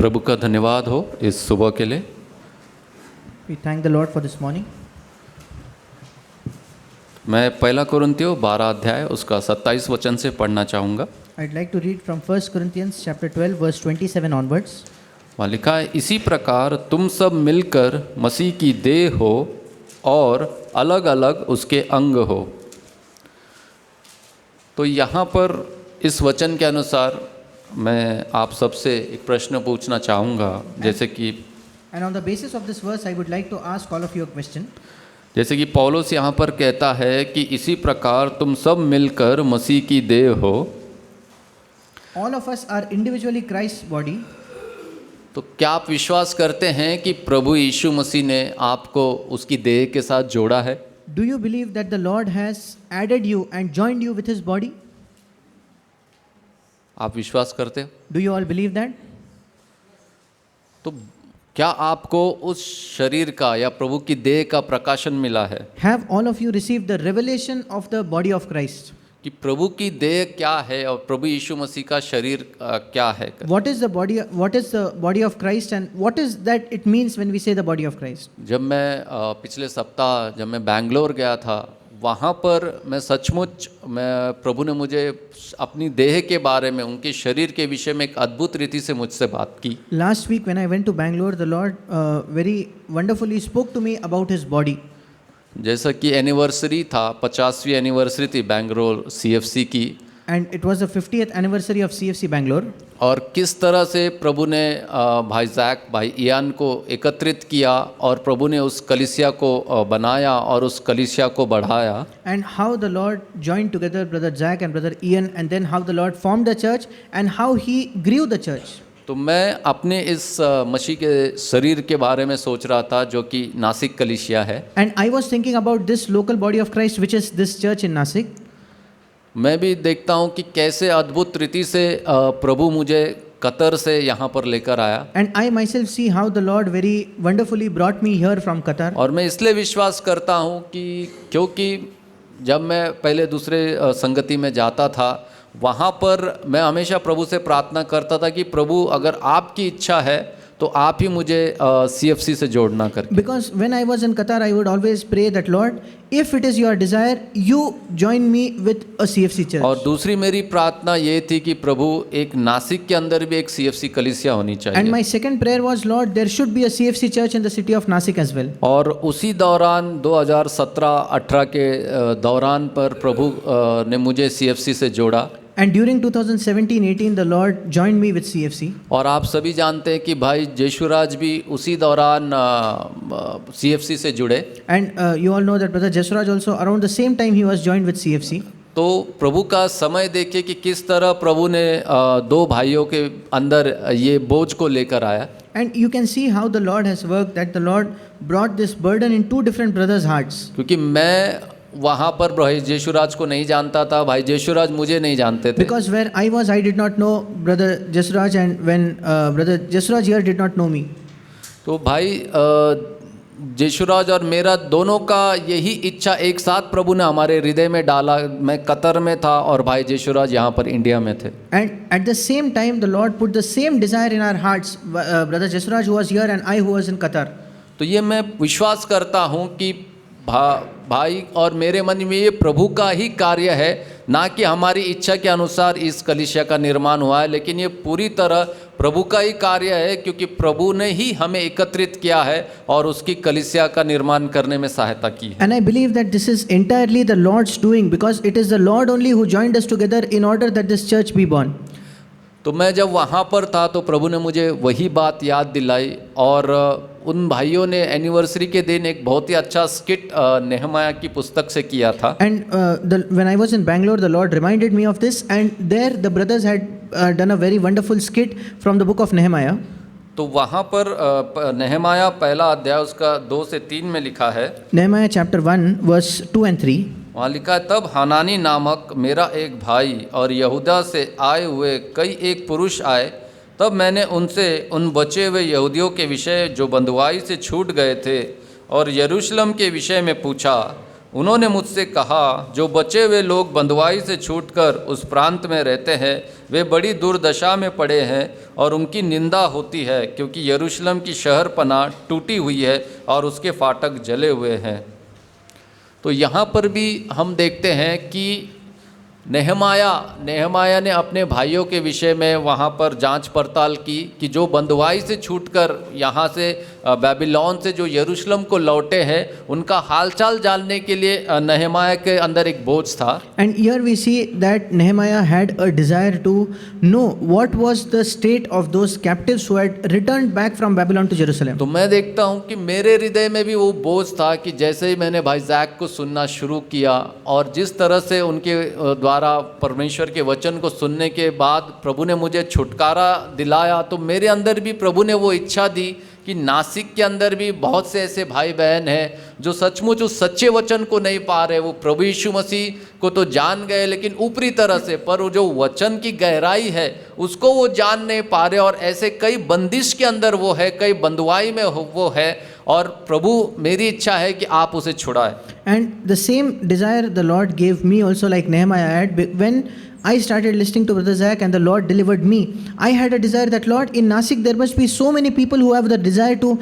प्रभु का धन्यवाद हो इस सुबह के लिए। We thank the Lord for this morning. मैं पहला कुरिन्थियों 12 अध्याय उसका 27 वचन से पढ़ना चाहूँगा। I'd like to read from 1 Corinthians chapter 12 verse 27 onwards. वहाँ लिखा है, इसी प्रकार तुम सब मिलकर मसीह की देह हो और अलग अलग उसके अंग हो। तो यहाँ पर इस वचन के अनुसार मैं आप सबसे एक प्रश्न पूछना चाहूँगा, जैसे कि And on the basis of this verse I would like to ask all of you a question. जैसे कि पौलुस यहाँ पर कहता है कि इसी प्रकार तुम सब मिलकर मसीह की देह हो। All of us are individually Christ's body. तो क्या आप विश्वास करते हैं कि प्रभु यीशु मसीह ने आपको उसकी देह के साथ जोड़ा है? Do you believe that the Lord has added you and joined you with his body? आप विश्वास करते हो? Do you all believe that? तो क्या आपको उस शरीर का या प्रभु की देह का प्रकाशन मिला है Have all of you received the revelation of the body of Christ? कि प्रभु की देह क्या है और प्रभु यीशु मसीह का शरीर क्या है? What is the body of Christ and what is that it means when we say the body of Christ? जब मैं पिछले सप्ताह जब मैं बैंगलोर गया था, वहाँ पर मैं सचमुच प्रभु ने मुझे अपनी देह के बारे में, उनके शरीर के विषय में एक अद्भुत रीति से मुझसे बात की। Last week when I went to Bangalore, the Lord very wonderfully spoke to me about his body. जैसा कि एनिवर्सरी था, 50वीं एनिवर्सरी थी बैंगलोर CFC की, And it was the 50th anniversary of CFC Bangalore. और किस तरह से प्रभु ने भाई जैक, भाई इयान को एकत्रित किया और प्रभु ने उस कलीसिया को बनाया और उस कलीसिया को बढ़ाया। And how the Lord joined together brother Jack and brother Ian, and then how the Lord formed the church and how he grew the church. तो मैं अपने इस मसीह के शरीर के बारे में सोच रहा था, जो कि नासिक कलीसिया है। And I was thinking about this local body of Christ, which is this church in Nasik. मैं भी देखता हूँ कि कैसे अद्भुत रीति से प्रभु मुझे कतर से यहाँ पर लेकर आया। And I myself see how the Lord very wonderfully brought me here from Qatar. और मैं इसलिए विश्वास करता हूँ कि क्योंकि जब मैं पहले दूसरे संगति में जाता था, वहाँ पर मैं हमेशा प्रभु से प्रार्थना करता था कि प्रभु अगर आपकी इच्छा है तो आप ही मुझे CFC से जोड़ना करके। Because when I was in Qatar, I would always pray that Lord, if it is your desire, you join me with a CFC church. और दूसरी मेरी प्रार्थना ये थी कि प्रभु एक नासिक के अंदर भी एक CFC कलीसिया होनी चाहिए। And my second prayer was, Lord, there should be a CFC church in the city of Nasik as well. और उसी दौरान 2017-18 के दौरान पर प्रभु ने मुझे CFC से जोड़ा। And during 2017-18, the Lord joined me with CFC. और आप सभी जानते हैं कि भाई जयशुराज भी उसी दौरान CFC से जुड़े। And you all know that brother Jesraj also around the same time he was joined with CFC. तो प्रभु का समय देखिए कि किस तरह प्रभु ने दो भाइयों के अंदर ये बोझ को लेकर आया। And you can see how the Lord has worked, that the Lord brought this burden in two different brothers' hearts. क्योंकि मैं वहाँ पर भाई जयशुराज को नहीं जानता था, भाई जयशुराज मुझे नहीं जानते थे। Because where I was, I did not know brother Jesraj, and when brother Jesraj here did not know me. तो भाई जयशुराज और मेरा दोनों का यही इच्छा एक साथ प्रभु ने हमारे हृदय में डाला। मैं कतर में था और भाई जयशुराज यहाँ पर इंडिया में थे। And at the same time, the Lord put the same desire in our hearts. Brother Jesraj who was here and I who was in Qatar. तो ये मैं विश्वास करता हूँ कि भाई और मेरे मन में ये प्रभु का ही कार्य है, ना कि हमारी इच्छा के अनुसार इस कलीसिया का निर्माण हुआ है, लेकिन ये पूरी तरह प्रभु का ही कार्य है, क्योंकि प्रभु ने ही हमें एकत्रित किया है और उसकी कलीसिया का निर्माण करने में सहायता की है। And I believe that this is entirely the Lord's doing, because it is the Lord only who joined us together in order that this church be born. तो मैं जब वहाँ पर था तो प्रभु ने मुझे वही बात याद दिलाई, और उन भाइयों ने एनिवर्सरी के दिन एक बहुत ही अच्छा स्किट नेहमाया की पुस्तक से किया था। And when I was in Bangalore, the Lord reminded me of this, and there the brothers had done a very wonderful skit from the book of Nehemiah. तो वहाँ पर नेहमाया पहला अध्याय उसका 2 से 3 में लिखा है। Nehemiah chapter 1 verse 2 and 3. वहाँ लिखा है, तब हनानी नामक मेरा एक भाई और यहूदा से आए हुए कई एक पुरुष आए, तब मैंने उनसे उन बचे हुए यहूदियों के विषय जो बंधुआई से छूट गए थे और यरूशलेम के विषय में पूछा। उन्होंने मुझसे कहा, जो बचे हुए लोग बंधुआई से छूटकर उस प्रांत में रहते हैं वे बड़ी दुर्दशा में पड़े हैं और उनकी निंदा होती है, क्योंकि यरूशलेम की शहरपनाह टूटी हुई है और उसके फाटक जले हुए हैं। तो यहाँ पर भी हम देखते हैं कि नेहमाया ने अपने भाइयों के विषय में वहाँ पर जांच पड़ताल की कि जो बंधुआई से छूटकर यहाँ से बेबीलोन से जो यरूशलेम को लौटे हैं उनका हालचाल जानने के लिए नेहमाया के अंदर एक बोझ था। And here we see that Nehemiah had a desire to know what was the state of those captives who had returned back from Babylon to Jerusalem. तो मैं देखता हूँ कि मेरे हृदय में भी वो बोझ था कि जैसे ही मैंने भाई जैक को सुनना शुरू किया और जिस तरह से उनके द्वारा परमेश्वर के वचन को सुनने के बाद प्रभु ने मुझे छुटकारा दिलाया, तो मेरे अंदर भी प्रभु ने वो इच्छा दी कि नासिक के अंदर भी बहुत से ऐसे भाई बहन हैं जो सचमुच उस सच्चे वचन को नहीं पा रहे। वो प्रभु यीशु मसीह को तो जान गए लेकिन ऊपरी तरह से, पर वो जो वचन की गहराई है उसको वो जान नहीं पा रहे, और ऐसे कई बंदिश के अंदर वो है, कई बंधुआई में वो है, और प्रभु मेरी इच्छा है कि आप उसे छुड़ाएं। And the same desire the Lord gave me also, like Nehemiah had. When I started listening to Brother Zach and the Lord delivered me, I had a desire that, Lord, in Nasik there must be so many people who have the desire to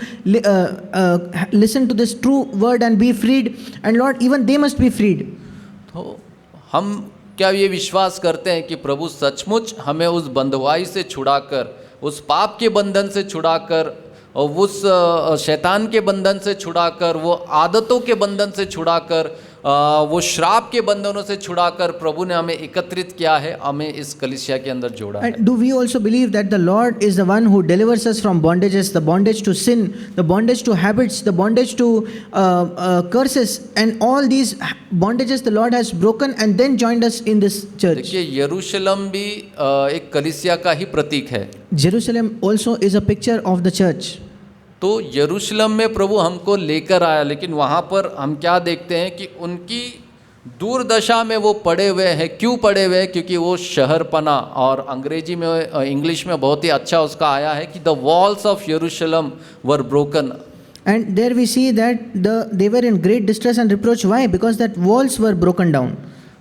listen to this true word and be freed, and Lord, even they must be freed. तो हम क्या ये विश्वास करते हैं कि प्रभु सचमुच हमें उस बंधुआई से छुड़ाकर, उस पाप के बंधन से छुड़ाकर और उस शैतान के बंधन से छुड़ाकर, वो आदतों के बंधन से छुड़ाकर, वो श्राप के बंधनों से छुड़ाकर प्रभु ने हमें एकत्रित किया है, हमें इस कलीसिया के अंदर जोड़ा है। And do we also believe that the Lord is the one who delivers us from bondages, the bondage to sin, the bondage to habits, the bondage to curses, and all these bondages the Lord has broken and then joined us in this church. देखिए यरूशलेम भी एक कलीसिया का ही प्रतीक है। Jerusalem also is a picture of the church. तो यरूशलेम में प्रभु हमको लेकर आया, लेकिन वहाँ पर हम क्या देखते हैं कि उनकी दुर्दशा में वो पड़े हुए हैं। क्यों पड़े हुए हैं? क्योंकि वो शहरपना, और अंग्रेजी में इंग्लिश में बहुत ही अच्छा उसका आया है कि द वॉल्स ऑफ यरूशलेम वर broken. And there we see that they were in great distress and reproach. Why? Because that walls were broken down.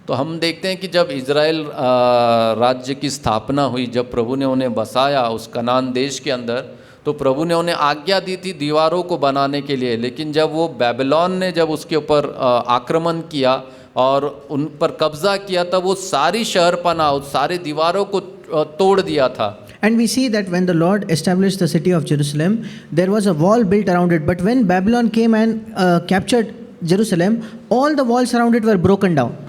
तो हम देखते हैं कि जब इज़राइल राज्य की स्थापना हुई, जब प्रभु ने उन्हें बसाया उस कनान देश के अंदर, तो प्रभु ने उन्हें आज्ञा दी थी दीवारों को बनाने के लिए, लेकिन जब वो बेबीलोन ने जब उसके ऊपर आक्रमण किया और उन पर कब्जा किया, तब वो सारी शहरपना, उस सारी दीवारों को तोड़ दिया था। And we see that when the Lord established the city of Jerusalem, there was a wall built around it. But when Babylon came and captured Jerusalem, all the walls around it were broken down.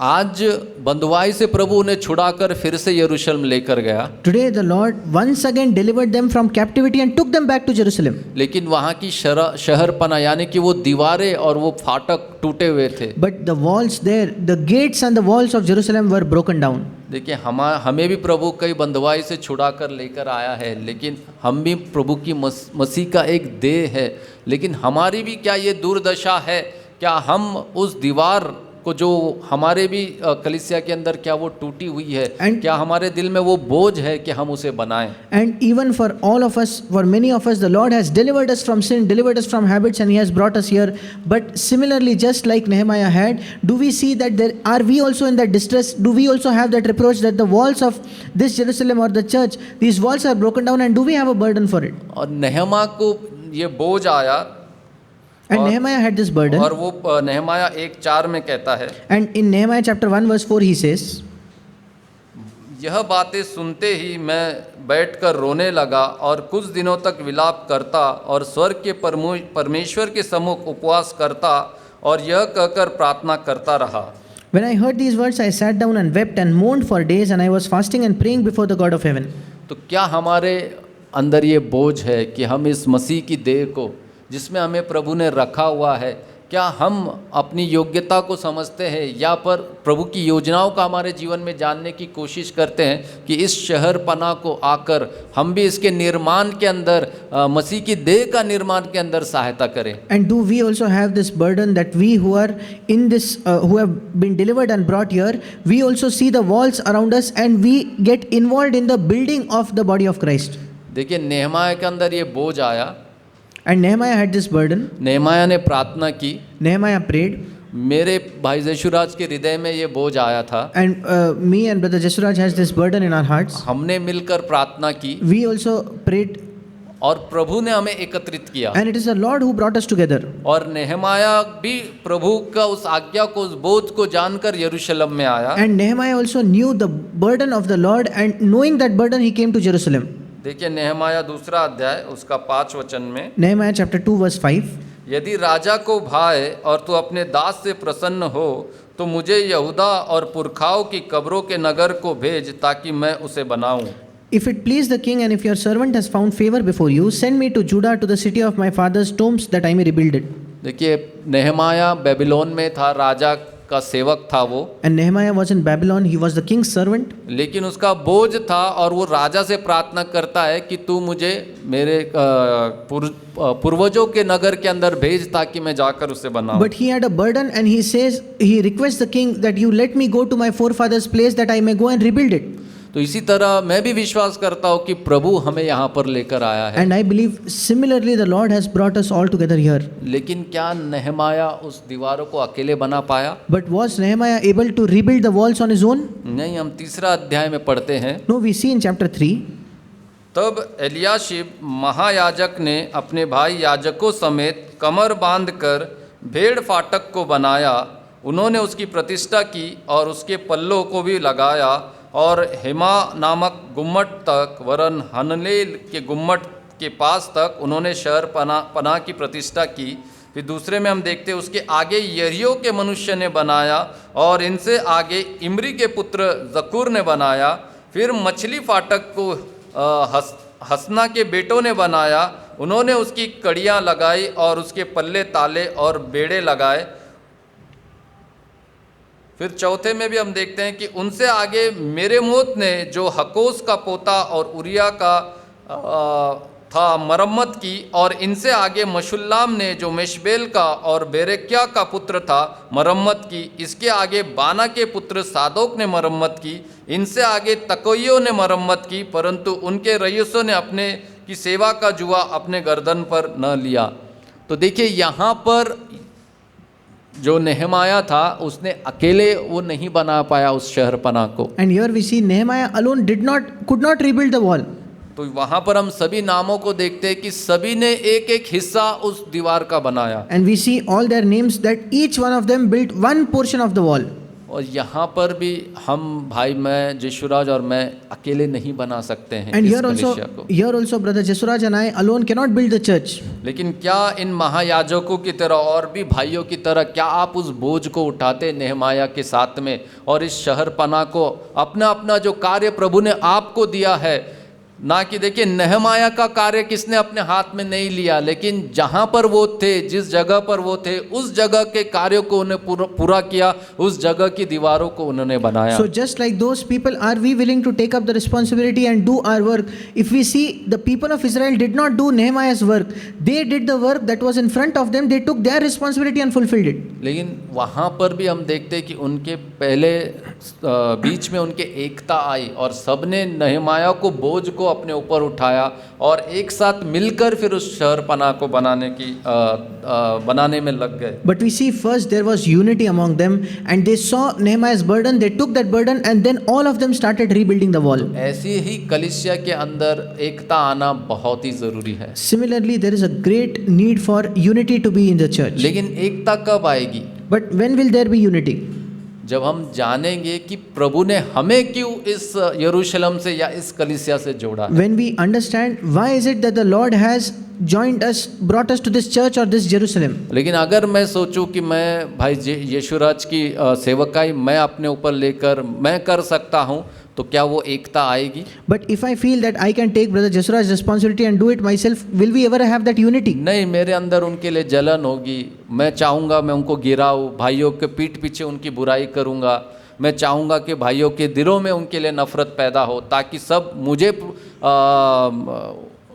आज बंधुआई से प्रभु उन्हें छुड़ाकर फिर से यरूशलेम लेकर गया। Today the Lord once again delivered them from captivity and took them back to Jerusalem. लेकिन वहाँ की शहरपना यानी कि वो दीवारें और वो फाटक टूटे हुए थे। But the walls there, the gates and the walls of Jerusalem were broken down. देखिए हमें भी प्रभु कई बंधुआई से छुड़ा कर लेकर आया है, लेकिन हम भी प्रभु की मसीह का एक देह है। लेकिन हमारी भी क्या ये दुर्दशा है? क्या हम उस दीवार को जो हमारे भी कलीसिया के अंदर क्या वो टूटी हुई है, क्या हमारे दिल में वो बोझ है कि हम उसे बनाएं? And even for all of us, for many of us, the Lord has delivered us from sin, delivered us from habits, and He has brought us here. But similarly, just like Nehemiah had, do we see that there are we also in that distress? Do we also have that reproach that the walls of this Jerusalem or the church, these walls are broken down, and do we have a burden for it? और नेहमा को ये बोझ आया, and Nehemiah had this burden. और वो नेहमाया 1:4 में कहता है, and in Nehemiah chapter 1 verse 4 he says, यह बातें सुनते ही मैं बैठकर रोने लगा और कुछ दिनों तक विलाप करता और स्वर्ग के परमेश्वर के सम्मुख उपवास करता और यह कहकर प्रार्थना करता रहा। When I heard these words, I sat down and wept and mourned for days, and I was fasting and praying before the God of heaven. तो क्या हमारे अंदर ये बोझ है कि हम इस मसीह की देह को जिसमें हमें प्रभु ने रखा हुआ है, क्या हम अपनी योग्यता को समझते हैं या पर प्रभु की योजनाओं का हमारे जीवन में जानने की कोशिश करते हैं कि इस शहरपना को आकर हम भी इसके निर्माण के अंदर मसीह की देह का निर्माण के अंदर सहायता करें? And do we also have this burden that we who are in this who have been delivered and brought here, we also see the walls around us and we get involved in the building of the body of Christ? देखिए नेहमाया के अंदर ये बोझ आया, and Nehemiah had this burden. नेहमाया ने प्रार्थना की, Nehemiah prayed, मेरे भाई जयशुराज के हृदय में ये बोझ आया था। And me and Brother Jasuraj has this burden in our hearts. हमने मिलकर प्रार्थना की We also prayed, और प्रभु ने हमें एकत्रित किया। and it is the Lord who brought us together. और नेहमाया भी प्रभु का उस आज्ञा को, उस बोझ को जानकर यरूशलेम में आया। And Nehemiah also knew the burden of the Lord, and knowing that burden, he came to Jerusalem. देखिए नेहमाया 2 अध्याय उसका 5 वचन में, Nehemiah chapter 2 verse 5. यदि राजा को भाए और तू अपने दास से प्रसन्न हो तो मुझे यहूदा और पुरखाओं की कब्रों के नगर को भेज ताकि मैं उसे बनाऊं। If it please the king, and if your servant has found favor before you, send me to Judah, to the city of my father's tombs, that I may rebuild it. देखिए नेहमाया बेबीलोन में था, राजा का सेवक था वो, And Nehemiah was in Babylon, he was the king's servant. लेकिन उसका बोझ था और वो राजा से प्रार्थना करता है कि तू मुझे मेरे पूर्वजों के नगर के अंदर भेज ताकि मैं जाकर उसे बनाऊं। But he had a burden, and he says, he requests the king that you let me go to my forefather's place, that I may go and rebuild it. तो इसी तरह मैं भी विश्वास करता हूँ कि प्रभु हमें यहाँ पर लेकर आया है। And I believe similarly the Lord has brought us all together here. लेकिन क्या नेहमाया उस दीवारों को अकेले बना पाया? But was Nehemiah able to rebuild the walls on his own? नहीं। हम 3 अध्याय में पढ़ते हैं, No, we see in chapter 3. तब एलियाशिब महायाजक ने अपने भाई याजकों समेत कमर बांधकर भेड़ फाटक को बनाया। उन्होंने उसकी प्रतिष्ठा की और उसके पल्लों को भी लगाया और हेमा नामक गुम्मट तक, वरन हनलेल के गुम्मट के पास तक उन्होंने शहर पनाह की प्रतिष्ठा की। फिर दूसरे में हम देखते हैं उसके आगे यरीहो के मनुष्य ने बनाया और इनसे आगे इमरी के पुत्र जकूर ने बनाया। फिर मछली फाटक को हसना के बेटों ने बनाया। उन्होंने उसकी कड़ियाँ लगाई और उसके पल्ले ताले और बेड़े लगाए। फिर चौथे में भी हम देखते हैं कि उनसे आगे मेरेमोत ने, जो हकोस का पोता और उरिया का था, मरम्मत की। और इनसे आगे मशुल्लाम ने, जो मेशबेल का और बेरेक्या का पुत्र था, मरम्मत की। इसके आगे बाना के पुत्र सादोक ने मरम्मत की। इनसे आगे तकोइयों ने मरम्मत की, परंतु उनके रईसों ने अपने की सेवा का जुआ अपने गर्दन पर न लिया। तो देखिए यहाँ पर जो नेहमाया था उसने अकेले वो नहीं बना पाया उस शहर पनाह को। And here we see Nehemiah alone could not rebuild the wall. तो वहाँ पर हम सभी नामों को देखते हैं कि सभी ने एक एक हिस्सा उस दीवार का बनाया। And we see all their names, that each one of them built one portion of the wall. और यहाँ पर भी हम भाई, मैं जयशुराज और मैं अकेले नहीं बना सकते हैं And इस here कलीसिया को। also Brother Jasuraj and I alone cannot build the church. लेकिन क्या इन महायाजकों की तरह और भी भाइयों की तरह क्या आप उस बोझ को उठाते नेहमाया के साथ में, और इस शहर पनाह को अपना अपना जो कार्य प्रभु ने आपको दिया है, ना कि देखिए नेहमाया का कार्य किसने अपने हाथ में नहीं लिया, लेकिन जहाँ पर वो थे, जिस जगह पर वो थे, उस जगह के कार्यों को उन्हें पूरा किया, उस जगह की दीवारों को उन्होंने बनाया। So just like those people, are we willing to take up the responsibility and do our work? If we see the people of Israel did not do Nehemiah's work, they did the work that was in front of them, they took their responsibility and fulfilled it. लेकिन वहाँ पर भी हम देखते हैं कि उनके पहले बीच में उनके एकता आई और सबने नेहमाया को बोझ को अपने ऊपर उठाया और एक साथ मिलकर फिर उस शहर पनाह को बनाने में लग गए। But we see first there was unity among them, and they saw Nehemiah's burden, they took that burden, and then all of them started rebuilding the wall. ऐसी ही कलीसिया के अंदर एकता आना बहुत ही जरूरी है। Similarly, there is a great need for unity to be in the church. लेकिन एकता कब आएगी? But when will there be unity? जब हम जानेंगे कि प्रभु ने हमें क्यों इस यरूशलेम से या इस कलीसिया से जोड़ा है। When we understand why is it that the Lord has joined us, brought us to this church or this Jerusalem. लेकिन अगर मैं सोचूं कि मैं भाई यशुराज की सेवकाई मैं अपने ऊपर लेकर मैं कर सकता हूं, तो क्या वो एकता आएगी? But if I feel that I can take Brother Jasuraj's responsibility and do it myself, will we ever have that unity? नहीं, मेरे अंदर उनके लिए जलन होगी। मैं चाहूँगा मैं उनको गिराऊं, भाइयों के पीठ पीछे उनकी बुराई करूँगा। मैं चाहूँगा कि भाइयों के दिलों में उनके लिए नफरत पैदा हो, ताकि सब मुझे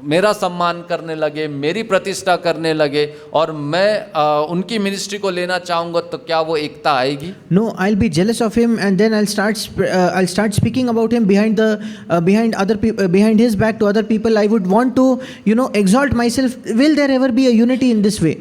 मेरा सम्मान करने लगे, मेरी प्रतिष्ठा करने लगे, और मैं उनकी मिनिस्ट्री को लेना चाहूँगा, तो क्या वो एकता आएगी? No, I'll be jealous of him, and then I'll start speaking about him behind his back to other people. I would want to, exalt myself. Will there ever be a unity in this way?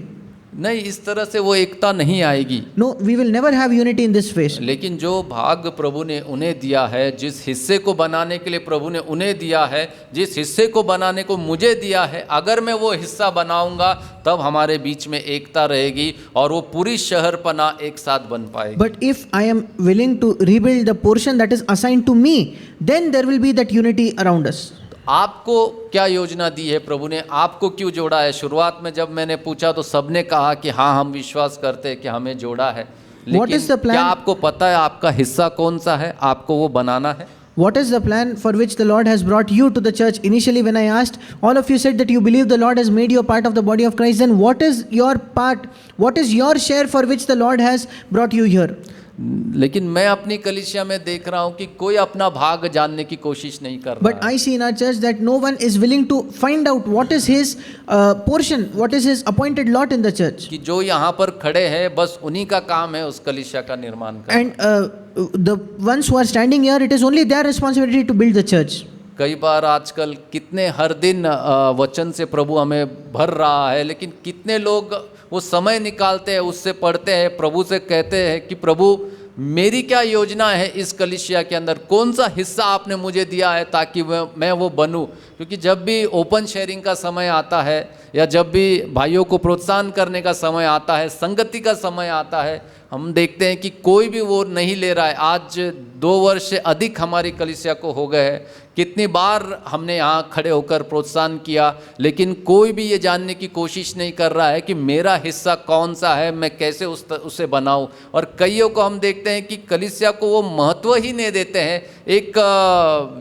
नहीं, इस तरह से वो एकता नहीं आएगी। No, we will never have unity in this phase. लेकिन जो भाग प्रभु ने उन्हें दिया है, जिस हिस्से को बनाने के लिए प्रभु ने उन्हें दिया है, जिस हिस्से को बनाने को मुझे दिया है, अगर मैं वो हिस्सा बनाऊंगा तब हमारे बीच में एकता रहेगी और वो पूरी शहरपना एक साथ बन पाएगी। But if I am willing to rebuild the portion that is assigned to me, then there will be that unity around us. आपको क्या योजना दी है प्रभु ने, आपको क्यों जोड़ा है? शुरुआत में जब मैंने पूछा तो सबने कहा कि हाँ, हम विश्वास करते हैं कि हमें जोड़ा है, लेकिन is the plan? क्या आपको पता है आपका हिस्सा कौन सा है? आपको वो बनाना है। What is the plan for which the Lord has brought you to the church? Initially, when I asked, all of you said that you believe the Lord has made you a part of the body of Christ. Then what is your part? What is your share for which the Lord has brought you here? लेकिन मैं अपनी कलीसिया में देख रहा हूं कि कोई अपना भाग जानने की कोशिश नहीं कर रहा But I see in our church that no one is willing to find out what is his portion, what is his appointed lot in the church. कि जो यहाँ पर खड़े हैं बस उन्हीं का काम है उस कलीसिया का निर्माण करना। And the ones who are standing here, it is only their responsibility to build the church. कई बार आजकल कितने हर दिन वचन से प्रभु हमें भर रहा है, लेकिन कितने लोग वो समय निकालते हैं, उससे पढ़ते हैं, प्रभु से कहते हैं कि प्रभु मेरी क्या योजना है इस कलीसिया के अंदर, कौन सा हिस्सा आपने मुझे दिया है ताकि मैं वो बनूं। क्योंकि जब भी ओपन शेयरिंग का समय आता है या जब भी भाइयों को प्रोत्साहन करने का समय आता है, संगति का समय आता है, हम देखते हैं कि कोई भी वो नहीं ले रहा है। आज 2 वर्ष से अधिक हमारी कलीसिया को हो गए हैं, कितनी बार हमने यहाँ खड़े होकर प्रोत्साहन किया, लेकिन कोई भी ये जानने की कोशिश नहीं कर रहा है कि मेरा हिस्सा कौन सा है, मैं कैसे उसे बनाऊं। और कईयों को हम देखते हैं कि कलीसिया को वो महत्व ही नहीं देते हैं, एक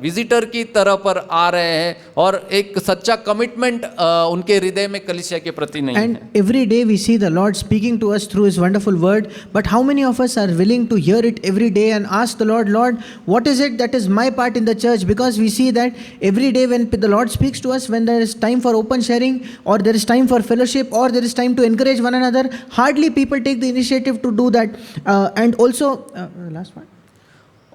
विजिटर की तरह पर आ रहे हैं और एक सच्चा कमिटमेंट उनके हृदय में कलीसिया के प्रति नहीं है। And every day we see the Lord speaking to us through His wonderful word, but how many of us are willing to hear it every day and ask the Lord, Lord, what is it that is my part in the church? Because we see that every day when the Lord speaks to us, when there is time for open sharing or there is time for fellowship or there is time to encourage one another, hardly people take the initiative to do that. And also, last one.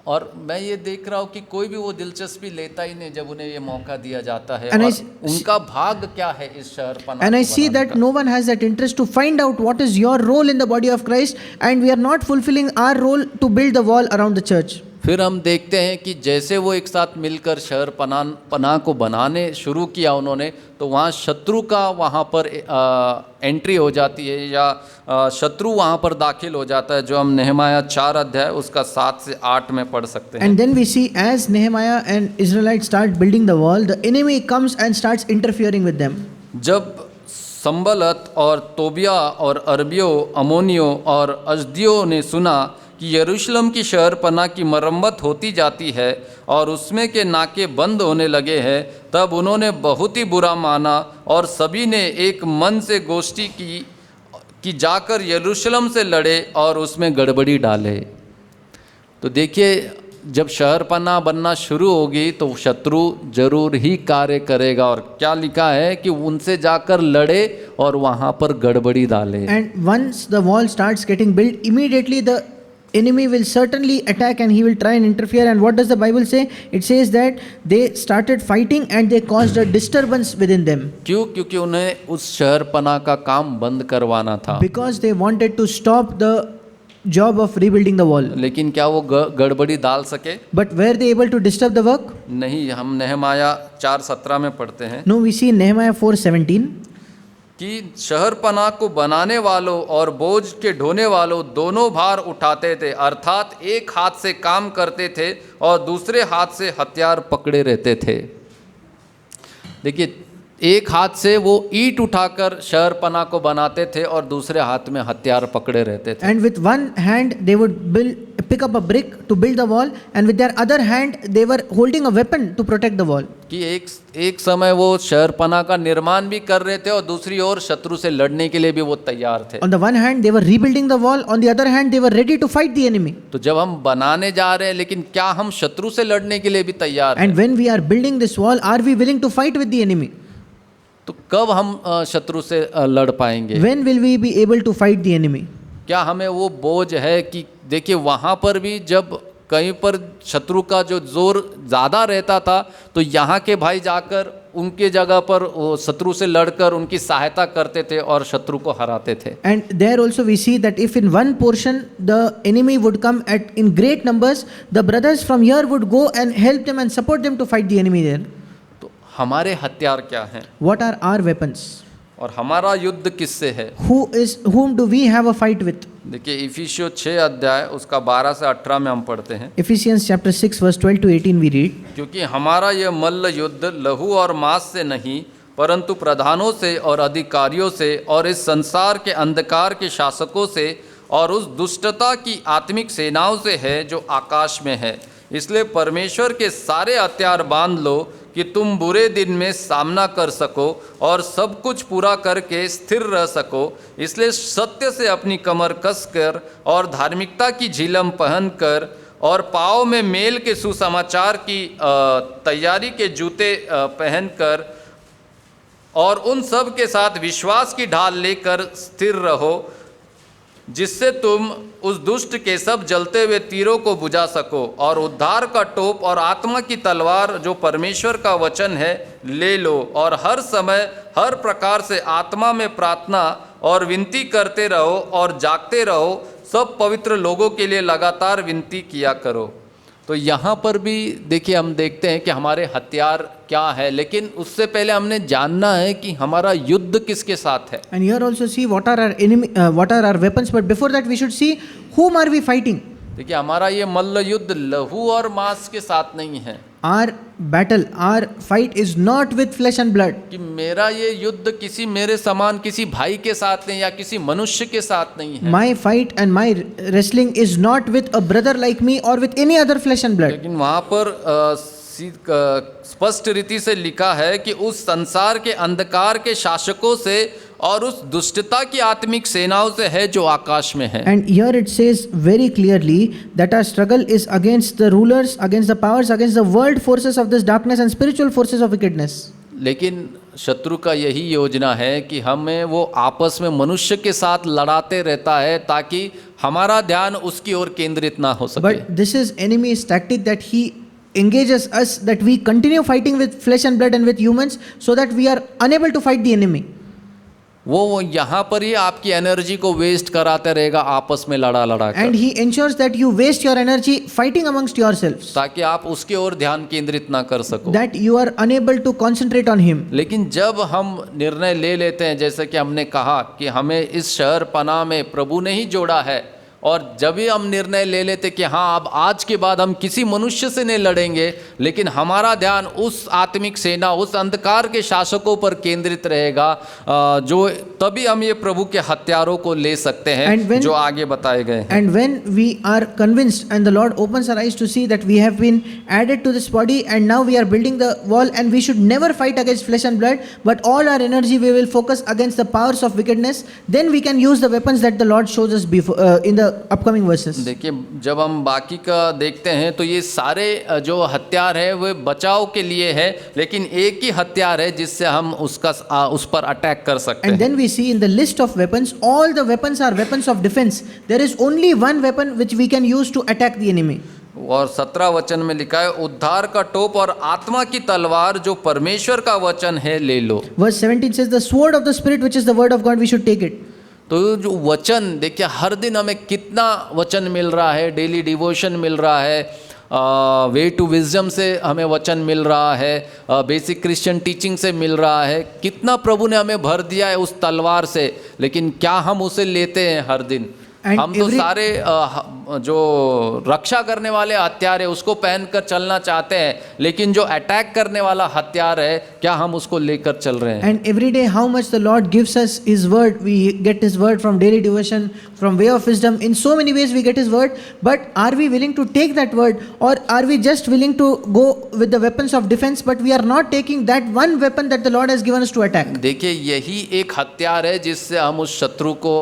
और मैं ये देख रहा हूँ कि कोई भी वो दिलचस्पी लेता ही नहीं जब उन्हें ये मौका दिया जाता है। And और उनका भाग क्या है इस शहरपना And I को see बनाने that का। no one has that interest to find out what is your role in the body of Christ, and we are not fulfilling our role to build the wall around the church. फिर हम देखते हैं कि जैसे वो एक साथ मिलकर शहर पनाह को बनाने शुरू किया उन्होंने, तो वहाँ शत्रु का वहाँ पर एंट्री हो जाती है या शत्रु वहाँ पर दाखिल हो जाता है, जो हम नेहमाया 4 अध्याय उसका 7 से 8 में पढ़ सकते हैं। And then we see as Nehemiah and Israelites start building the wall, the enemy comes and starts interfering with them. जब संबलत और तोबिया और अरबियों, अमोनियों और अजदियों ने सुना कि यरूशलेम की शहरपनाह की मरम्मत होती जाती है और उसमें के नाके बंद होने लगे हैं, तब उन्होंने बहुत ही बुरा माना और सभी ने एक मन से गोष्ठी की कि जाकर यरूशलेम से लड़े और उसमें गड़बड़ी डाले। तो देखिए, जब शहरपनाह बनना शुरू होगी तो शत्रु जरूर ही कार्य करेगा, और क्या लिखा है कि उनसे जाकर लड़े और वहाँ पर गड़बड़ी डाले। And once the wall starts getting built, immediately the enemy will certainly attack and he will try and interfere. And what does the Bible say? It says that they started fighting and they caused a disturbance within them. क्यों? क्योंकि उन्हें उस शहरपनाह का काम बंद करवाना था। Because they wanted to stop the job of rebuilding the wall. लेकिन क्या वो गड़बड़ी डाल सके? But were they able to disturb the work? नहीं। हम नेहमाया 4:17 में पढ़ते हैं No, we see in Nehemiah 4:17 कि शहरपनाह को बनाने वालों और बोझ के ढोने वालों दोनों भार उठाते थे, अर्थात एक हाथ से काम करते थे और दूसरे हाथ से हथियार पकड़े रहते थे। देखिए, एक हाथ से वो ईंट उठाकर शहरपनाह को बनाते थे और दूसरे हाथ में हथियार पकड़े रहते थे। and with one hand they would pick up a brick to build the wall, and with their other hand they were holding a weapon to protect the wall. कि एक समय वो शहरपनाह का निर्माण भी कर रहे थे और दूसरी ओर शत्रु से लड़ने के लिए भी वो तैयार थे। On the one hand they were rebuilding the wall, on the other hand they were ready to fight the enemy. तो जब हम बनाने जा रहे हैं, लेकिन क्या हम शत्रु से लड़ने के लिए भी तैयार हैं? And when we are building this wall, are we willing to fight with the enemy? तो कब हम शत्रु से लड़ पाएंगे? When will we be able to fight the enemy? क्या हमें वो बोझ है कि देखिए, वहाँ पर भी जब कहीं पर शत्रु का जो जोर ज़्यादा रहता था तो यहाँ के भाई जाकर उनके जगह पर वो शत्रु से लड़कर उनकी सहायता करते थे और शत्रु को हराते थे। And there also we see that if in one portion the enemy would come at in great numbers, the brothers from here would go and help them and support them to fight the enemy there. तो हमारे हथियार क्या हैं What are our weapons? और हमारा युद्ध किससे है? Whom do we have a fight with? देखिए इफिसियों 6 अध्याय उसका 12 से 18 में हम पढ़ते हैं। Ephesians chapter 6 verse 12 to 18 we read. क्योंकि हमारा यह मल्ल युद्ध लहू और मांस से नहीं परंतु प्रधानों से और अधिकारियों से और इस संसार के अंधकार के शासकों से और उस दुष्टता की आत्मिक सेनाओं से है जो आकाश में है। इसलिए परमेश्वर के सारे हथियार बांध लो कि तुम बुरे दिन में सामना कर सको और सब कुछ पूरा करके स्थिर रह सको। इसलिए सत्य से अपनी कमर कसकर और धार्मिकता की झिलम पहनकर और पाँव में मेल के सुसमाचार की तैयारी के जूते पहनकर और उन सब के साथ विश्वास की ढाल लेकर स्थिर रहो, जिससे तुम उस दुष्ट के सब जलते हुए तीरों को बुझा सको और उद्धार का टोप और आत्मा की तलवार जो परमेश्वर का वचन है ले लो और हर समय हर प्रकार से आत्मा में प्रार्थना और विनती करते रहो और जागते रहो, सब पवित्र लोगों के लिए लगातार विनती किया करो। तो यहाँ पर भी देखिए हम देखते हैं कि हमारे हथियार क्या है, लेकिन उससे पहले हमने जानना है कि हमारा युद्ध किसके साथ है। And here also see what are our enemy, what are our weapons. But before that we should see whom are we fighting. देखिए हमारा ये मल्ल युद्ध लहू और मांस के साथ नहीं है। Our battle, our fight is not with flesh and blood. कि मेरा ये युद्ध किसी मेरे समान किसी भाई के साथ नहीं या किसी मनुष्य के साथ नहीं है। My fight and my wrestling is not with a brother like me or with any other flesh and blood. लेकिन वहाँ पर स्पष्ट रीति से लिखा है कि उस संसार के अंधकार के शासकों से और उस दुष्टता की आत्मिक सेनाओं से है जो आकाश में है। And here it says very clearly that our struggle is against the rulers, against the powers, against the world forces of this darkness and spiritual forces of wickedness. लेकिन शत्रु का यही योजना है कि हमें वो आपस में मनुष्य के साथ लड़ाते रहता है ताकि हमारा ध्यान उसकी ओर केंद्रित ना हो सके। But this is enemy's tactic that he engages us that we continue fighting with flesh and blood and with humans so that we are unable to fight the enemy. वो यहाँ पर ही आपकी एनर्जी को वेस्ट कराते रहेगा आपस में लड़ा कर, And he ensures that you waste your energy fighting amongst yourselves, ताकि आप उसके ओर ध्यान केंद्रित ना कर सको। that you are unable to concentrate on him. लेकिन जब हम निर्णय ले लेते हैं, जैसे कि हमने कहा कि हमें इस शहर पनाह में प्रभु ने ही जोड़ा है, और जब भी हम निर्णय ले लेते कि हाँ अब आज के बाद हम किसी मनुष्य से नहीं लड़ेंगे, लेकिन हमारा ध्यान उस आत्मिक सेना उस अंधकार के शासकों पर केंद्रित रहेगा, जो तभी हम ये प्रभु के हथियारों को ले सकते हैं जो आगे बताए गए हैं। And when we are convinced and the Lord opens our eyes to see that we have been added to this body and now we are building the wall and we should never fight against flesh and blood, but all our energy we will focus against the powers of wickedness, then we can use the weapons that the Lord shows us before in the upcoming verses. देखिए जब हम बाकी का देखते हैं तो ये सारे जो हथियार है वो बचाव के लिए है, लेकिन एक ही हथियार है जिससे हम उस पर अटैक कर सकते हैं। And then we see in the list of weapons, all the weapons are weapons of defense. There is only one weapon which we can use to attack the enemy. और 17 वचन में लिखा है उद्धार का टोप और आत्मा की तलवार जो परमेश्वर का वचन है ले लो। Verse 17 says the sword of the spirit which is the word of God, we should take it. तो जो वचन देखिए हर दिन हमें कितना वचन मिल रहा है, डेली डिवोशन मिल रहा है, वे टू विजडम से हमें वचन मिल रहा है, बेसिक क्रिश्चियन टीचिंग से मिल रहा है, कितना प्रभु ने हमें भर दिया है उस तलवार से, लेकिन क्या हम उसे लेते हैं हर दिन? हम तो सारे जो रक्षा करने वाले हथियार है उसको पहनकर चलना चाहते हैं, लेकिन जो अटैक करने वाला हथियार है क्या हम उसको लेकर चल रहे हैं? And every day how much the Lord gives us His word, we get His word from daily devotion, from way of wisdom, in so many ways we get His word, but are we willing to take that word, or are we just willing to go with the weapons of defense, but we are not taking that one weapon that the Lord has given us to attack? देखिए यही एक हथियार है जिससे हम उस शत्रु को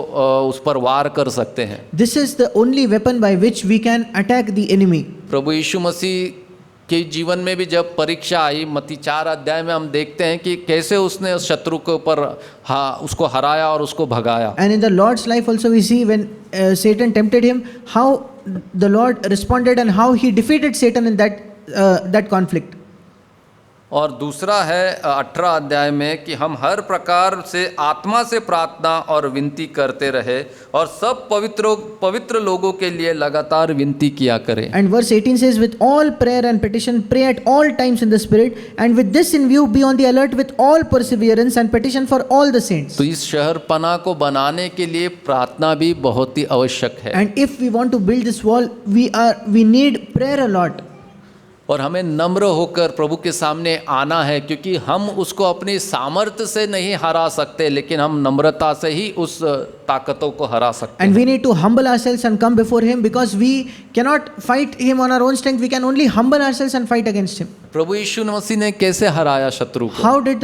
उस पर वार कर सकते हैं। This is the only weapon by which we can attack the enemy. प्रभु यीशु मसीह के जीवन में भी जब परीक्षा आई, मत्ती 4 अध्याय में हम देखते हैं कि कैसे उसने उस शत्रु के ऊपर उसको हराया और उसको भगाया। And in the Lord's life also we see when Satan tempted him, how the Lord responded and how he defeated Satan in that conflict. और दूसरा है 18 अध्याय में कि हम हर प्रकार से आत्मा से प्रार्थना और विनती करते रहे और सब पवित्र लोगों के लिए लगातार विनती किया करें। And verse 18 says, with all prayer and petition, pray at all times in the Spirit, and with this in view, be on the alert with all perseverance and petition for all the saints. तो इस शहरपना को बनाने के लिए प्रार्थना भी बहुत ही आवश्यक है। And if we want to build this wall, we need prayer a lot. और हमें नम्र होकर प्रभु के सामने आना है, क्योंकि हम उसको अपनी सामर्थ्य से नहीं हरा सकते, लेकिन हम नम्रता से ही उस ताकतों को हरा सकते हैं। And we need to humble ourselves and come before him, because we cannot fight him on our own strength. We can only humble ourselves and fight against him. प्रभु यीशु मसीह ने कैसे हराया शत्रु को? How did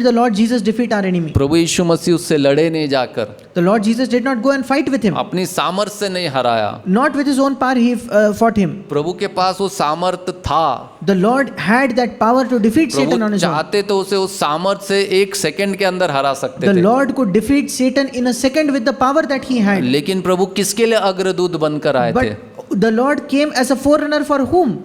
the Lord Jesus defeat our enemy? प्रभु यीशु मसीह उससे लड़े नहीं जाकर, The Lord Jesus did not go and fight with him. अपनी सामर्थ्य से नहीं हराया। Not with his own power he fought him. प्रभु के पास वो सामर्थ्य था। The Lord had that power to defeat Satan on Prabhu his own. चाहते तो उसे उस सामर्थ्य से 1 सेकंड के अंदर हरा सकते The थे। Lord could defeat Satan in a second with the power that he had. लेकिन प्रभु किसके लिए अग्रदूत बनकर आए थे? But the Lord came as a forerunner for whom?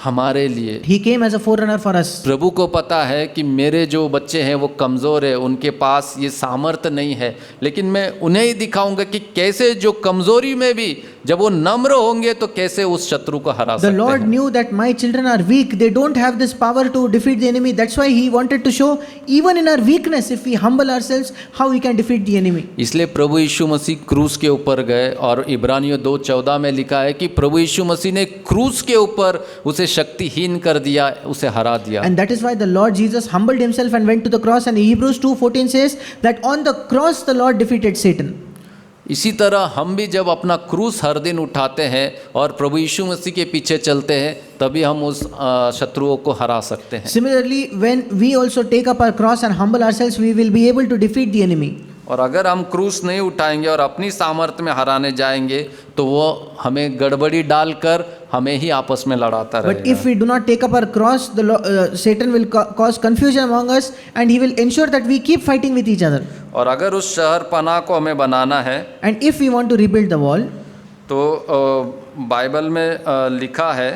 हमारे लिए। He came as a forerunner for us. प्रभु को पता है कि मेरे जो बच्चे हैं वो कमज़ोर है, उनके पास ये सामर्थ्य नहीं है, लेकिन मैं उन्हें ही दिखाऊंगा कि कैसे जो कमज़ोरी में भी जब वो नम्र होंगे तो कैसे उस शत्रु को हरा सकते The Lord हैं। knew that my children are weak. They don't have this power to defeat the enemy. That's why He wanted to show, even in our weakness, if we humble ourselves, how we can defeat the enemy. इसलिए प्रभु यीशु मसीह क्रूस के ऊपर गए, और इब्रानियों 2:14 में लिखा है कि प्रभु यीशु मसीह ने क्रूस के ऊपर उसे शक्तिहीन कर दिया, उसे हरा दिया। And that is why the Lord Jesus humbled Himself and went to the cross. And Hebrews 2:14 says that on the cross the Lord defeated Satan. इसी तरह हम भी जब अपना क्रूस हर दिन उठाते हैं और प्रभु यीशु मसीह के पीछे चलते हैं, तभी हम उस शत्रुओं को हरा सकते हैं। Similarly, when we also take up our cross and humble ourselves, we will be able to defeat the enemy. और अगर हम क्रूस नहीं उठाएंगे और अपनी सामर्थ्य में हराने जाएंगे तो वो हमें गड़बड़ी डालकर हमें ही आपस में लड़ाता But रहेगा। if we do not take up our cross, Satan will cause confusion among us, and he will ensure that we keep fighting with each other. और अगर उस शहर पनाह को हमें बनाना है, And if we want to rebuild the wall, तो Bible में लिखा है,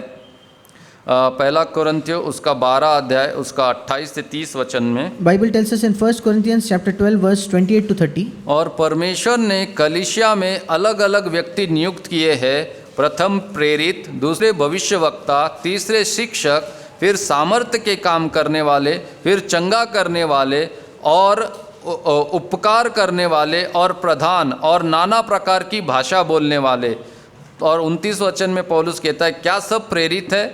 पहला कुरिन्थियों उसका 12 अध्याय उसका 28 से 30 वचन में, Bible tells us in 1 Corinthians chapter 12 verse 28 to 30. और परमेश्वर ने कलीसिया में अलग अलग व्यक्ति नियुक्त किए हैं, प्रथम प्रेरित, दूसरे भविष्यवक्ता, तीसरे शिक्षक, फिर सामर्थ्य के काम करने वाले, फिर चंगा करने वाले और उपकार करने वाले और प्रधान और नाना प्रकार की भाषा बोलने वाले। और 29 वचन में पौलुस कहता है, क्या सब प्रेरित है?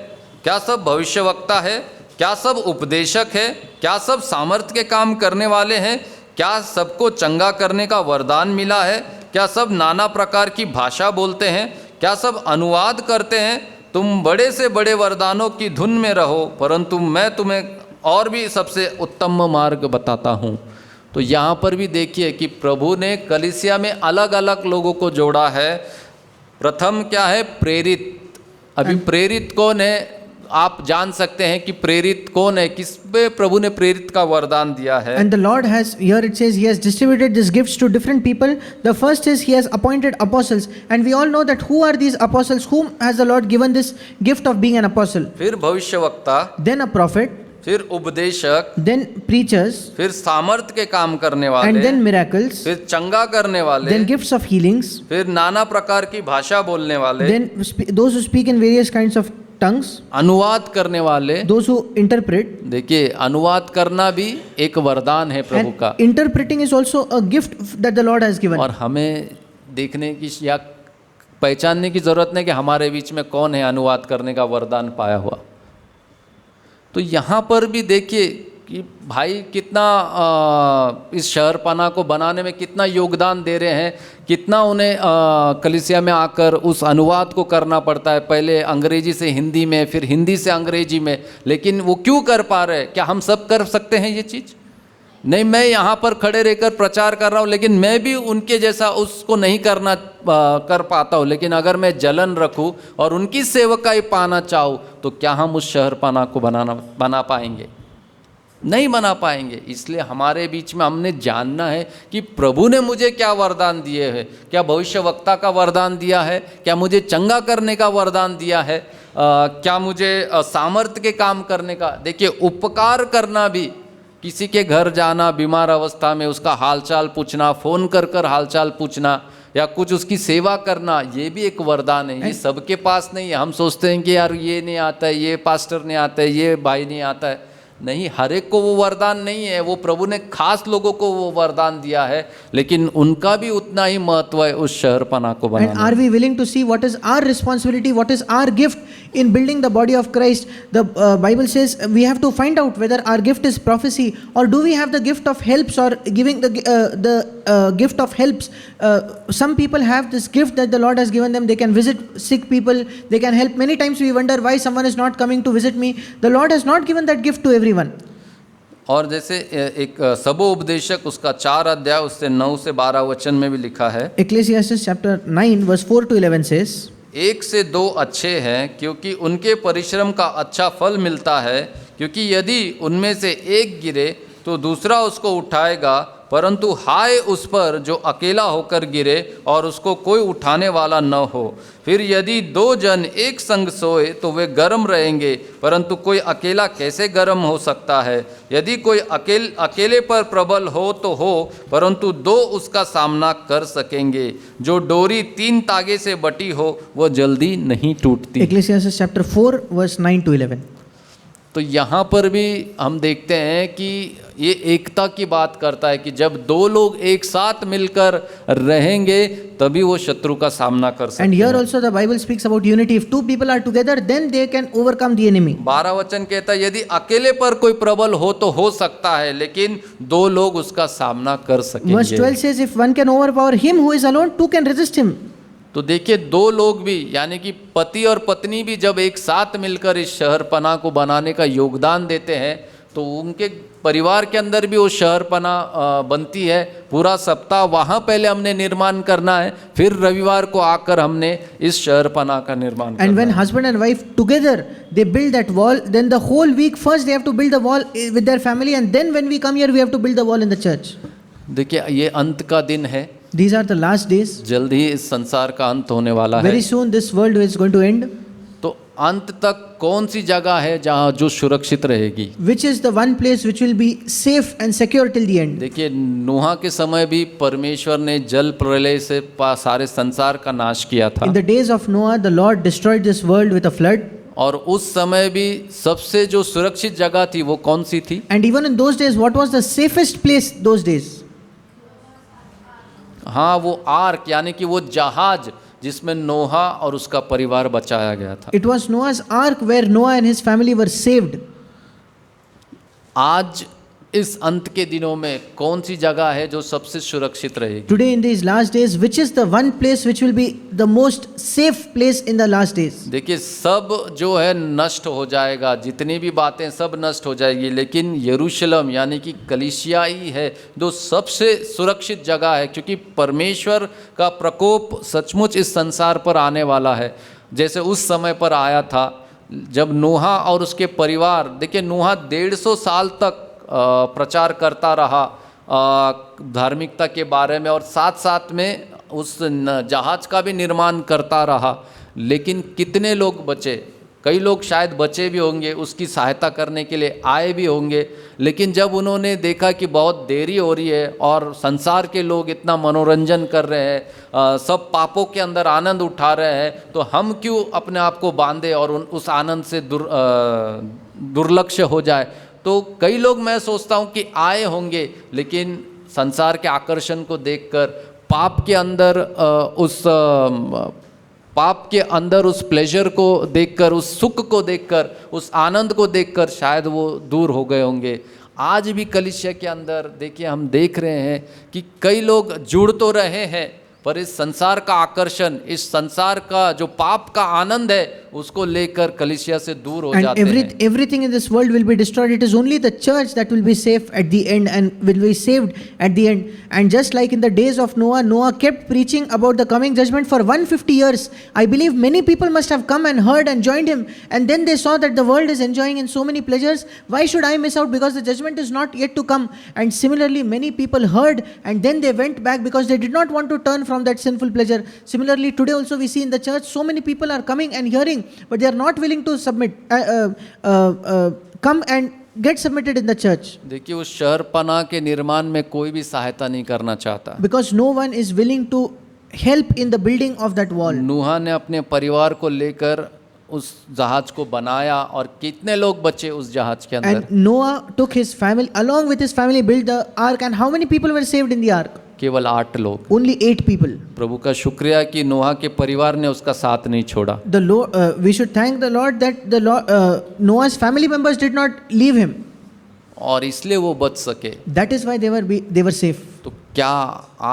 क्या सब भविष्यवक्ता है? क्या सब उपदेशक है? क्या सब सामर्थ्य के काम करने वाले हैं? क्या सबको चंगा करने का वरदान मिला है? क्या सब नाना प्रकार की भाषा बोलते हैं? क्या सब अनुवाद करते हैं? तुम बड़े से बड़े वरदानों की धुन में रहो, परंतु मैं तुम्हें और भी सबसे उत्तम मार्ग बताता हूँ। तो यहाँ पर भी देखिए कि प्रभु ने कलीसिया में अलग अलग लोगों को जोड़ा है। प्रथम क्या है? प्रेरित। अभी प्रेरित कौन है? आप जान सकते हैं कि प्रेरित कौन है, किस पे प्रभु ने प्रेरित का वरदान दिया है। And the Lord has, here it says, He has distributed these gifts to different people. The first is He has appointed apostles, and we all know that who are these apostles? Whom has the Lord given this gift of being an apostle? फिर भविष्यवक्ता, Then a prophet, फिर उपदेशक, then preachers, फिर सामर्थ्य के काम करने वाले, and then miracles, फिर चंगा करने वाले, then gifts of healings, फिर नाना प्रकार की भाषा बोलने वाले, then those who speak in various kinds of tongues, अनुवाद करने वाले। those who interpret. देखिए, अनुवाद करना भी एक वरदान है प्रभु And का, interpreting is also a gift that the Lord has given. और हमें देखने की या पहचानने की जरूरत नहीं कि हमारे बीच में कौन है अनुवाद करने का वरदान पाया हुआ। तो यहाँ पर भी देखिए कि भाई कितना इस शहरपना को बनाने में कितना योगदान दे रहे हैं, कितना उन्हें कलीसिया में आकर उस अनुवाद को करना पड़ता है, पहले अंग्रेजी से हिंदी में, फिर हिंदी से अंग्रेजी में। लेकिन वो क्यों कर पा रहे हैं? क्या हम सब कर सकते हैं ये चीज़? नहीं मैं यहाँ पर खड़े रहकर प्रचार कर रहा हूँ लेकिन मैं भी उनके जैसा उसको नहीं कर पाता हूँ, लेकिन अगर मैं जलन रखूँ और उनकी सेवकाई पाना चाहूँ तो क्या हम उस शहरपना को बना पाएंगे? नहीं बना पाएंगे। इसलिए हमारे बीच में हमने जानना है कि प्रभु ने मुझे क्या वरदान दिए हैं। क्या भविष्यवक्ता का वरदान दिया है? क्या मुझे चंगा करने का वरदान दिया है? क्या मुझे सामर्थ्य के काम करने का? देखिए, उपकार करना भी, किसी के घर जाना बीमार अवस्था में, उसका हालचाल पूछना, फ़ोन कर हालचाल पूछना या कुछ उसकी सेवा करना, ये भी एक वरदान है। ये सबके पास नहीं है। हम सोचते हैं कि यार ये नहीं आता है, ये पास्टर नहीं आता है, ये भाई नहीं आता है। नहीं, हर एक को वो वरदान नहीं है। वो प्रभु ने खास लोगों को वो वरदान दिया है, लेकिन उनका भी उतना ही महत्व है उस शहरपना को बनाने। And are we willing to see what is our responsibility, what is our gift in building the body of Christ? The Bible says we have to find out whether our gift is prophecy, or do we have the gift of helps, or giving the gift of helps. Some people have this gift that the Lord has given them. They can visit sick people, they can help. Many times we wonder why someone is not coming to visit me. The Lord has not given that gift to everyone. और जैसे एक सबो उपदेशक उसका 4 अध्याय उससे 9 से 12 वचन में भी लिखा है, Ecclesiastes chapter 9 verse 4 to 11 says, 1 से 2 अच्छे हैं क्योंकि उनके परिश्रम का अच्छा फल मिलता है, क्योंकि यदि उनमें से एक गिरे तो दूसरा उसको उठाएगा, परंतु हाय उस पर जो अकेला होकर गिरे और उसको कोई उठाने वाला न हो। फिर यदि 2 जन एक संग सोए तो वे गर्म रहेंगे, परंतु कोई अकेला कैसे गर्म हो सकता है? यदि कोई अकेले पर प्रबल हो तो हो, परंतु 2 उसका सामना कर सकेंगे। जो डोरी 3 तागे से बटी हो वह जल्दी नहीं टूटती। Ecclesiastes chapter 4 verse 9 to 11. तो यहाँ पर भी हम देखते हैं कि ये एकता की बात करता है कि जब 2 लोग एक साथ मिलकर रहेंगे तभी वो शत्रु का सामना कर सकते हैं। And here also the Bible speaks about unity. If 2 people are together, then they can overcome the enemy. 12 वचन कहता है यदि अकेले पर कोई प्रबल हो तो हो सकता है, लेकिन 2 लोग उसका सामना कर सकेंगे। Verse 12 says, if one can overpower him who is alone, 2 can resist him. तो देखिए, 2 लोग भी यानी कि पति और पत्नी भी जब एक साथ मिलकर इस शहरपना को बनाने का योगदान देते हैं तो उनके परिवार के अंदर भी वो शहरपना बनती है। पूरा सप्ताह वहाँ पहले हमने निर्माण करना है, फिर रविवार को आकर हमने इस शहरपना का निर्माण करना है। And when husband and wife together they build that wall, then the whole week first they have to build the wall with their family, and then when we come here we have to build the wall in the church. देखिए, ये अंत का दिन है। These are the last days. जल्द ही इस संसार का अंत होने वाला है। Very soon this world is going to end. तो अंत तक कौन सी जगह है जहाँ जो सुरक्षित रहेगी? Which is the one place which will be safe and secure till the end? देखिए, नूह के समय भी परमेश्वर ने जल प्रलय से सारे संसार का नाश किया था। In the days of Noah, the Lord destroyed this world with a flood. और उस समय भी सबसे जो सुरक्षित जगह थी वो कौन सी थी? And even in those days, what was the safest place those days? हाँ, वो आर्क यानी कि वो जहाज जिसमें नोहा और उसका परिवार बचाया गया था। It was Noah's ark where Noah and his family were saved. आज इस अंत के दिनों में कौन सी जगह है जो सबसे सुरक्षित रहेगी? Today in these last days, which is the one place which will be the most safe place in the last days? देखिए, सब जो है नष्ट हो जाएगा, जितनी भी बातें सब नष्ट हो जाएगी, लेकिन यरूशलेम यानी कि कलीसिया ही है जो सबसे सुरक्षित जगह है, क्योंकि परमेश्वर का प्रकोप सचमुच इस संसार पर आने वाला है, जैसे उस समय पर आया था जब नूहा और उसके परिवार। देखिए, नूहा 150 साल तक प्रचार करता रहा धार्मिकता के बारे में, और साथ साथ में उस जहाज का भी निर्माण करता रहा, लेकिन कितने लोग बचे? कई लोग शायद बचे भी होंगे, उसकी सहायता करने के लिए आए भी होंगे, लेकिन जब उन्होंने देखा कि बहुत देरी हो रही है और संसार के लोग इतना मनोरंजन कर रहे हैं, सब पापों के अंदर आनंद उठा रहे हैं, तो हम क्यों अपने आप को बांधे और उस आनंद से दुर्लक्ष्य हो जाए? तो कई लोग, मैं सोचता हूँ कि आए होंगे, लेकिन संसार के आकर्षण को देखकर, पाप के अंदर उस प्लेजर को देखकर, उस सुख को देखकर, उस आनंद को देखकर शायद वो दूर हो गए होंगे। आज भी कलीसिया के अंदर देखिए, हम देख रहे हैं कि कई लोग जुड़ तो रहे हैं, पर इस संसार का आकर्षण, इस संसार का जो पाप का आनंद है उसको लेकर कलीसिया से दूर हो and जाते हैं। everything in this world will be destroyed. It is only the church that will be safe at the end and will be saved at the end. And just like in the days of Noah, Noah kept preaching about the coming judgment for 150 years. I believe many people must have come and heard and joined him, and then they saw that the world is enjoying in so many pleasures. Why should I miss out? Because the judgment is not yet to come. And similarly, many people heard and then they went back because they did not want to turn from that sinful pleasure. Similarly, today also we see in the church so many people are coming and hearing, but they are not willing to submit, come and get submitted in the church, देखिए उस शहरपनाह के निर्माण में कोई भी सहायता नहीं करना चाहता। because no one is willing to help in the building of that wall. नूहा ने अपने परिवार को लेकर उस जहाज को बनाया और कितने लोग बचे उस जहाज के अंदर? And Noah took his family, along with his family, built the ark. And how many people were saved in the ark? केवल 8 लोग। Only 8 people. प्रभु का शुक्रिया कि नूहा के परिवार ने उसका साथ नहीं छोड़ा। The Lord, we should thank the Lord that the Lord, Noah's family members did not leave him. और इसलिए वो बच सके। That is why they were safe. तो क्या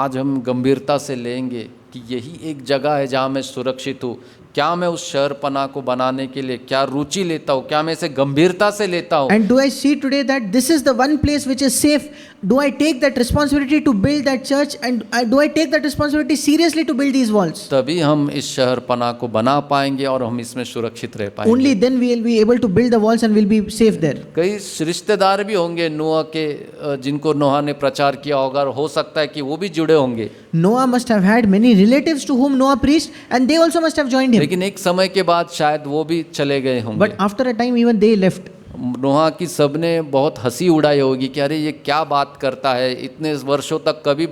आज हम गंभीरता से लेंगे कि यही एक जगह है जहाँ मैं सुरक्षित हूँ? क्या मैं उस शहरपनाह को बनाने के लिए क्या रुचि लेता हूँ? क्या मैं इसे गंभीरता से लेता हूँ? And do I see today that this is the one place which is safe? Do I take that responsibility to build that church, and do I take that responsibility seriously to build these walls? तभी हम इस शहरपनाह को बना पाएंगे और हम इसमें सुरक्षित रह पाएंगे। Only then we will be able to build the walls and will be safe there. कई रिश्तेदार भी होंगे नूह के जिनको नूह ने प्रचार किया होगा, और हो सकता है कि वो भी जुड़े होंगे। Noah must have had many relatives to whom Noah preached, and they also must have joined him. लेकिन एक समय के बाद शायद वो भी चले गए होंगे। But after a time, even they left. नूह की सबने बहुत हंसी उड़ाई होगी कि अरे ये क्या बात करता है, इतने वर्षों तक कभी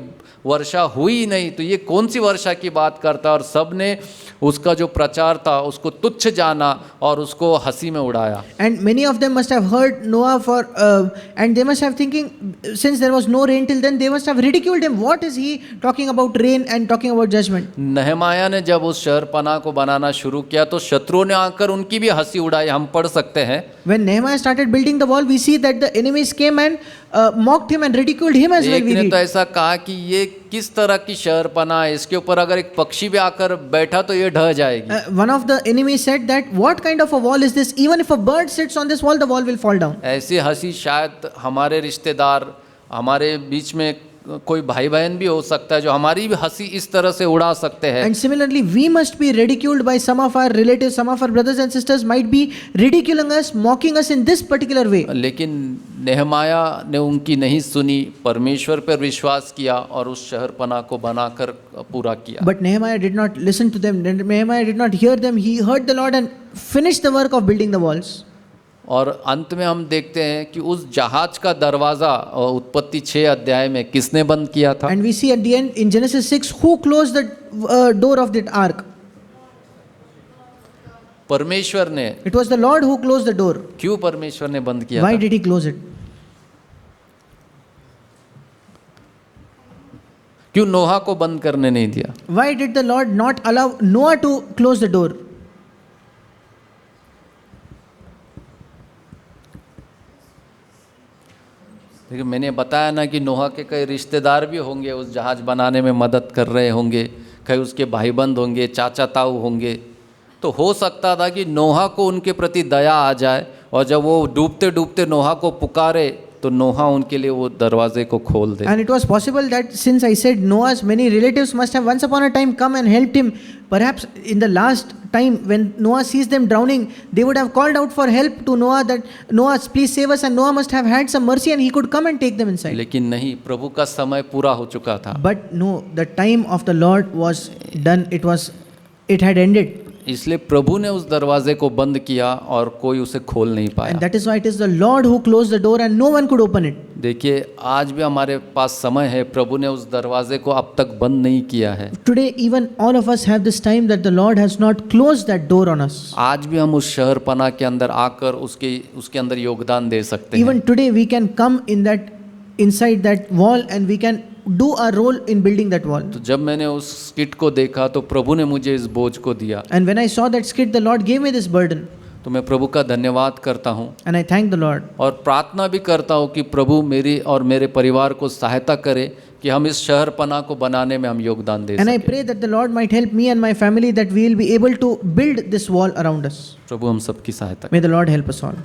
वर्षा हुई नहीं, तो ये कौन सी वर्षा की बात करता है। और सब ने उसका जो प्रचार था उसको तुच्छ जाना और उसको हंसी में उड़ाया। And many of them must have heard Noah and they must have thinking, since there was no rain till then, they must have ridiculed him. What is he talking about rain and talking about judgment? नहमाया ने जब उस शहरपनाह को बनाना शुरू किया तो शत्रुओं ने आकर उनकी भी हंसी उड़ाई। हम पढ़ सकते हैं When Nehemiah started building the wall, we see that the enemies came and mocked him and ridiculed him as well. एक We ने read. तो ऐसा कहा कि ये किस तरह की शहरपनाह है, इसके ऊपर अगर एक पक्षी भी आकर बैठा तो ये ढह जाएगी। One of the enemies said that, what kind of a wall is this? Even if a bird sits on this wall, the wall will fall down. ऐसी हंसी शायद हमारे रिश्तेदार, हमारे बीच में कोई भाई बहन भी हो सकता है जो हमारी भी हंसी इस तरह से उड़ा सकते हैं। And similarly, we must be ridiculed by some of our relatives, some of our brothers and sisters might be ridiculing us, mocking us in this particular way. लेकिन नेहमाया ने उनकी नहीं सुनी, परमेश्वर पर विश्वास किया और उस शहरपनाह को बनाकर पूरा किया। But Nehemiah did not listen to them. Nehemiah did not hear them. He heard the Lord and finished the work of building the walls. और अंत में हम देखते हैं कि उस जहाज का दरवाज़ा उत्पत्ति 6 अध्याय में किसने बंद किया था? And we see at the end in Genesis 6, who closed the door of that ark? परमेश्वर ने। It was the Lord who closed the door. क्यों परमेश्वर ने बंद किया Why था? did he close it? क्यों नोहा को बंद करने नहीं दिया? Why did the Lord not allow Noah to close the door? देखिए मैंने बताया ना कि नोहा के कई रिश्तेदार भी होंगे, उस जहाज बनाने में मदद कर रहे होंगे, कई उसके भाईबंद होंगे, चाचा ताऊ होंगे। तो हो सकता था कि नोहा को उनके प्रति दया आ जाए और जब वो डूबते डूबते नोहा को पुकारे तो नोहा उनके लिए वो दरवाजे को खोल दे। And it was possible that, since I said Noah's many relatives must have once upon a time come and helped him, perhaps in the last time when Noah sees them drowning, they would have called out for help to Noah that, Noah, please save us, and Noah must have had some mercy and he could come and take them inside. लेकिन नहीं, प्रभु का समय पूरा हो चुका था। But no, the time of the Lord was done. It had ended. इसलिए प्रभु ने उस दरवाजे को बंद किया और कोई उसे खोल नहीं And पाया। that is why it is the Lord who closed the door and no one could open it. देखिए आज भी हमारे पास समय है, प्रभु ने उस दरवाजे को अब तक बंद नहीं किया है। Today, even all of us have this time that the Lord has not closed that door on us. आज भी हम उस शहरपनाह के अंदर आकर उसके अंदर योगदान दे सकते हैं। Even today, we can come inside that wall and we can do our role in building that wall. तो जब मैंने उस स्किट को देखा तो प्रभु ने मुझे इस बोझ को दिया। And when I saw that skit, the Lord gave me this burden. तो मैं प्रभु का धन्यवाद करता हूँ And I thank the Lord. और प्रार्थना भी करता हूँ कि प्रभु मेरी और मेरे परिवार को सहायता करे कि हम इस शहरपना को बनाने में हम योगदान दे And I सकें। pray that the Lord might help me and my family that we will be able to build this wall around us. प्रभु हम सबकी सहायता May the Lord help us all.